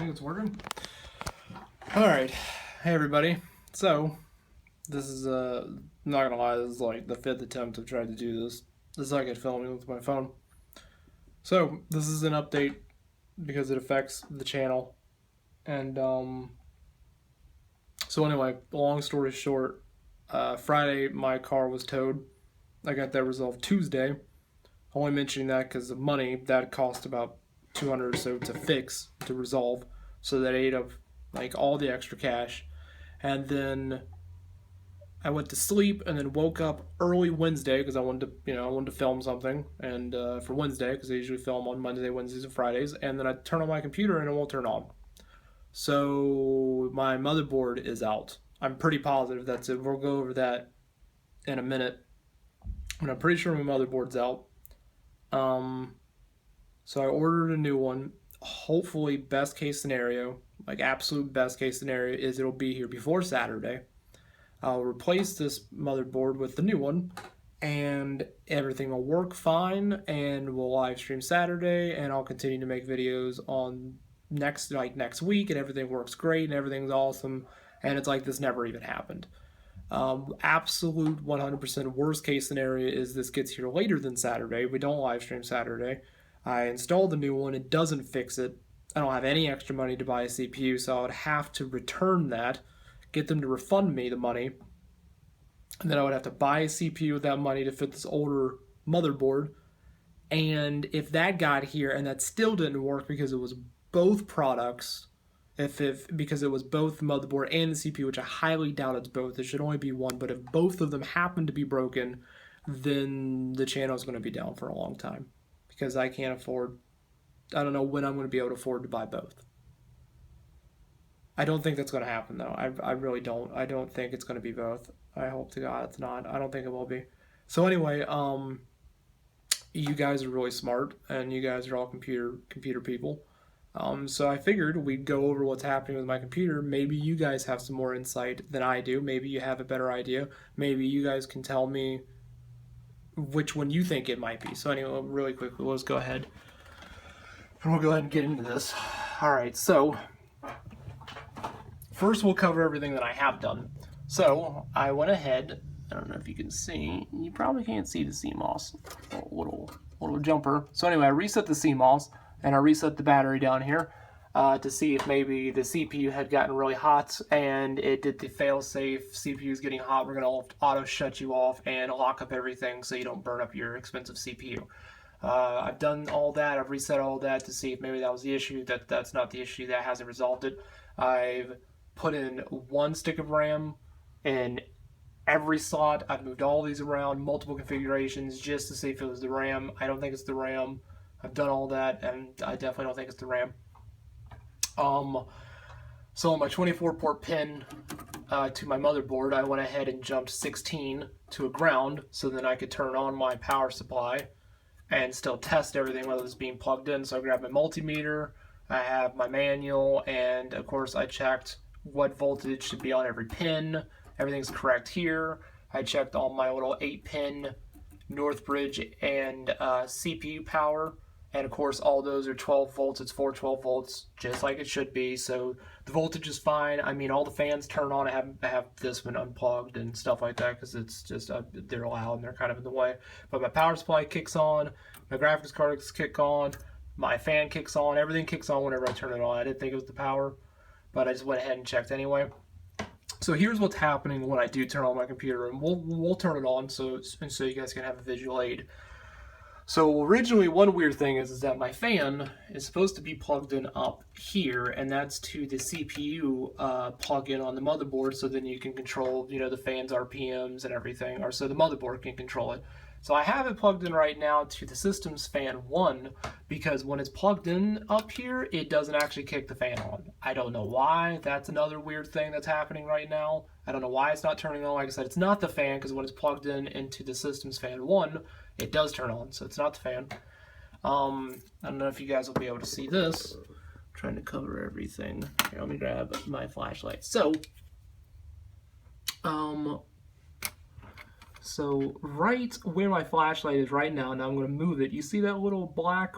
think it's working. Alright. Hey everybody. So, this is, I'm not gonna lie, this is like the fifth attempt I've tried to do this. The second filming with my phone. So, this is an update because it affects the channel. And, so anyway, long story short, Friday my car was towed. I got that resolved Tuesday. Only mentioning that because of money. That cost about 200 or so to fix, to resolve. So that ate up like all the extra cash. And then I went to sleep and then woke up early Wednesday because I wanted to film something and for Wednesday because I usually film on Monday, Wednesdays, and Fridays. And then I turn on my computer and it won't turn on. So my motherboard is out. I'm pretty positive that's it. We'll go over that in a minute. But I'm pretty sure my motherboard's out. So I ordered a new one. Hopefully, best case scenario, like absolute best case scenario, is it'll be here before Saturday. I'll replace this motherboard with the new one, and everything will work fine. And we'll live stream Saturday, and I'll continue to make videos on next week, and everything works great, and everything's awesome. And it's like this never even happened. Absolute 100% worst case scenario is this gets here later than Saturday. We don't live stream Saturday. I installed the new one. It doesn't fix it. I don't have any extra money to buy a CPU, so I would have to return that, get them to refund me the money, and then I would have to buy a CPU with that money to fit this older motherboard. And if that got here and that still didn't work because it was both products, because it was both the motherboard and the CPU, which I highly doubt it's both. It should only be one, but if both of them happen to be broken, then the channel is going to be down for a long time because I can't afford. I don't know when I'm going to be able to afford to buy both. I don't think that's going to happen though. I really don't. I don't think it's going to be both. I hope to God it's not. I don't think it will be. So anyway, you guys are really smart and you guys are all computer people. So I figured we'd go over what's happening with my computer. Maybe you guys have some more insight than I do. Maybe you have a better idea. Maybe you guys can tell me which one you think it might be. So anyway, really quickly, let's go ahead. And we'll go ahead and get into this. Alright, so first we'll cover everything that I have done. So I went ahead, I don't know if you can see, you probably can't see the CMOS, little jumper. So anyway, I reset the CMOS. And I reset the battery down here to see if maybe the CPU had gotten really hot and it did the fail-safe, CPU is getting hot, we're going to auto shut you off and lock up everything so you don't burn up your expensive CPU. I've done all that, I've reset all that to see if maybe that was the issue. That's not the issue, that hasn't resolved it. I've put in one stick of RAM in every slot. I've moved all these around, multiple configurations just to see if it was the RAM. I don't think it's the RAM. I've done all that, and I definitely don't think it's the RAM. So on my 24-port pin to my motherboard, I went ahead and jumped 16 to a ground, so then I could turn on my power supply and still test everything whether it's being plugged in. So I grabbed my multimeter, I have my manual, and of course I checked what voltage should be on every pin. Everything's correct here. I checked all my little 8-pin Northbridge and CPU power. And of course, all those are 12 volts. It's 412 volts, just like it should be. So the voltage is fine. I mean, all the fans turn on. I have this one unplugged and stuff like that because it's just they're loud and they're kind of in the way. But my power supply kicks on, my graphics cards kick on, my fan kicks on. Everything kicks on whenever I turn it on. I didn't think it was the power, but I just went ahead and checked anyway. So here's what's happening when I do turn on my computer, and we'll turn it on so you guys can have a visual aid. So originally, one weird thing is that my fan is supposed to be plugged in up here, and that's to the CPU plug-in on the motherboard, so then you can control, the fan's RPMs and everything, or so the motherboard can control it. So I have it plugged in right now to the system's fan 1, because when it's plugged in up here, it doesn't actually kick the fan on. I don't know why. That's another weird thing that's happening right now. I don't know why it's not turning on. Like I said, it's not the fan, because when it's plugged in into the system's fan 1, it does turn on, so it's not the fan. I don't know if you guys will be able to see this. I'm trying to cover everything. Here, let me grab my flashlight. So right where my flashlight is right now, I'm going to move it. You see that little black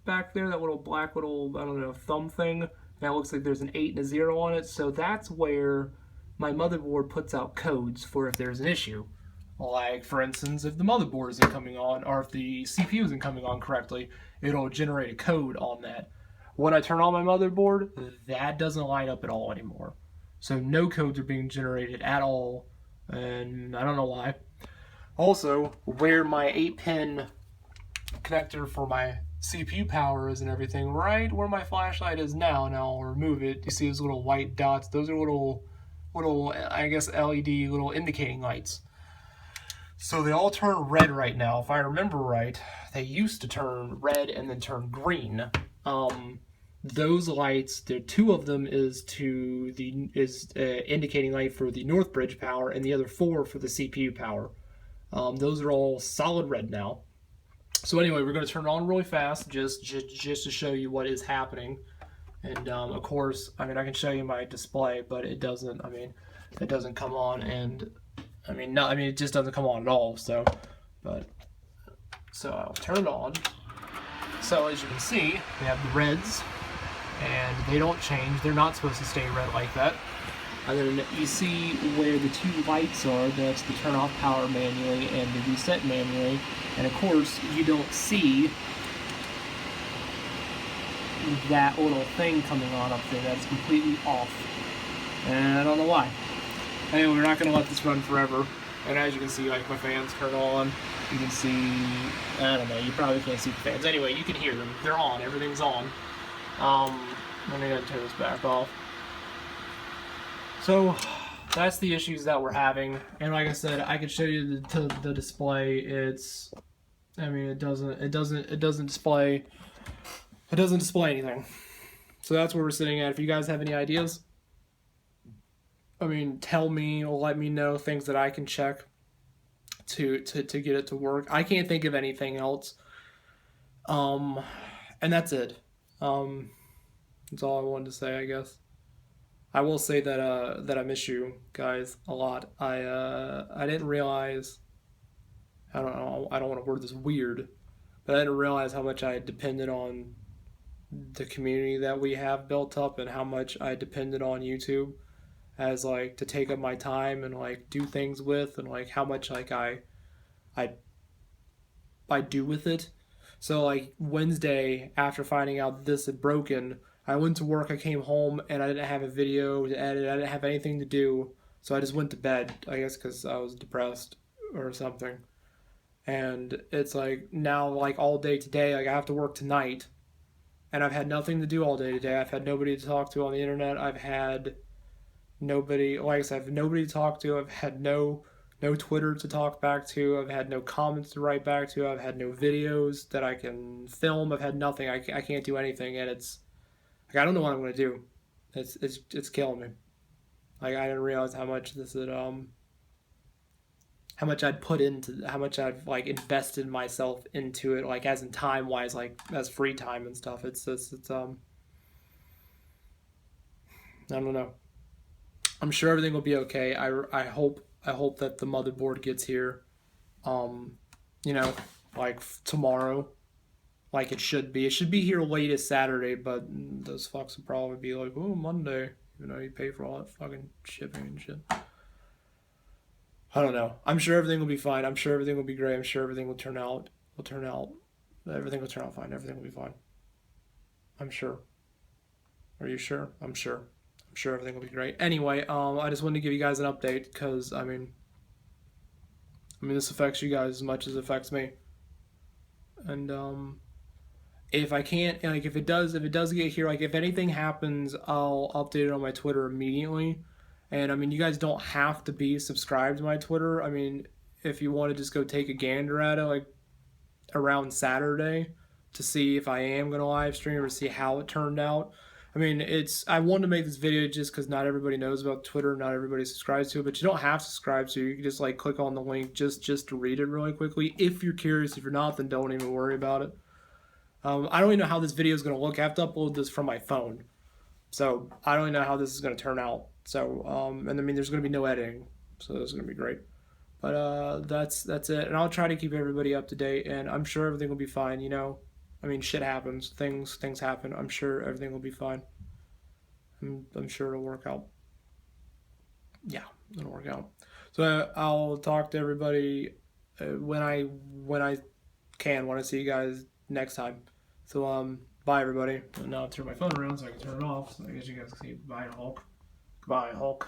back there, that little black I don't know, thumb thing? and it looks like there's an 8 and a 0 on it. So that's where my motherboard puts out codes for if there's an issue. Like, for instance, if the motherboard isn't coming on, or if the CPU isn't coming on correctly, it'll generate a code on that. When I turn on my motherboard, that doesn't light up at all anymore. So no codes are being generated at all, and I don't know why. Also, where my 8-pin connector for my CPU power is and everything, right where my flashlight is now, and I'll remove it. You see those little white dots? Those are little, I guess, LED little indicating lights. So they all turn red right now. If I remember right, they used to turn red and then turn green. Those lights, the two of them is indicating light for the North Bridge power, and the other 4 for the CPU power. Those are all solid red now. So anyway, we're going to turn it on really fast, just to show you what is happening. And of course, I mean, I can show you my display, but it doesn't. I mean, it doesn't come on, and it just doesn't come on at all. So I'll turn it on. So as you can see, we have the reds, and they don't change. They're not supposed to stay red like that. And then you see where the 2 lights are. That's the turn off power manually and the reset manually. And of course, you don't see that little thing coming on up there. That's completely off. And I don't know why. Anyway, we're not going to let this run forever. And as you can see, like, my fans turn on. You can see, I don't know, you probably can't see the fans. Anyway, you can hear them. They're on. Everything's on. I'm going to turn this back off. So that's the issues that we're having. And like I said, I could show you the display. It's, I mean, it doesn't display anything. So that's where we're sitting at. If you guys have any ideas, I mean, tell me or let me know things that I can check to get it to work. I can't think of anything else. And that's it. That's all I wanted to say, I guess. I will say that I miss you guys a lot. I didn't realize, I don't know, I don't want to word this weird, but I didn't realize how much I depended on the community that we have built up, and how much I depended on YouTube as, like, to take up my time and, like, do things with, and, like, how much, like, I do with it. So, like, Wednesday, after finding out this had broken, I went to work, I came home, and I didn't have a video to edit, I didn't have anything to do, so I just went to bed, I guess because I was depressed or something. And it's like, now, like, all day today, like, I have to work tonight, and I've had nothing to do all day today. I've had nobody to talk to on the internet. I've had nobody, like I said, I've nobody to talk to. I've had no Twitter to talk back to. I've had no comments to write back to. I've had no videos that I can film. I've had nothing. I can't do anything, and it's like, I don't know what I'm gonna do. It's killing me. Like, I didn't realize how much this had how much I'd put into, how much I've, like, invested myself into it, like, as in time wise, like, as free time and stuff. It's I don't know. I'm sure everything will be okay. I hope that the motherboard gets here, you know, like, tomorrow, like it should be. It should be here latest Saturday, but those fucks will probably be like, oh, Monday. You know, you pay for all that fucking shipping and shit. I don't know. I'm sure everything will be fine. I'm sure everything will be great. I'm sure everything will turn out. Everything will turn out fine. Everything will be fine. I'm sure. Are you sure? I'm sure. I'm sure everything will be great. Anyway, I just wanted to give you guys an update because, I mean, this affects you guys as much as it affects me. And if I can't, like, if it does get here, like, if anything happens, I'll update it on my Twitter immediately. And I mean, you guys don't have to be subscribed to my Twitter. I mean, if you want to just go take a gander at it, like, around Saturday, to see if I am going to live stream or see how it turned out. I mean, I wanted to make this video just because not everybody knows about Twitter, not everybody subscribes to it, but you don't have to subscribe to it. You can just, like, click on the link just to read it really quickly. If you're curious, if you're not, then don't even worry about it. I don't even know how this video is going to look. I have to upload this from my phone, so I don't even know how this is going to turn out. So, and I mean, there's going to be no editing, so this is going to be great. But that's it, and I'll try to keep everybody up to date, and I'm sure everything will be fine. You know, I mean, shit happens, things happen. I'm sure everything will be fine. I'm sure it'll work out. Yeah, it'll work out. So I'll talk to everybody when I can. Want to see you guys next time. So bye everybody. And now I'll turn my phone around so I can turn it off. So I guess you guys can see bye Hulk. Goodbye Hulk.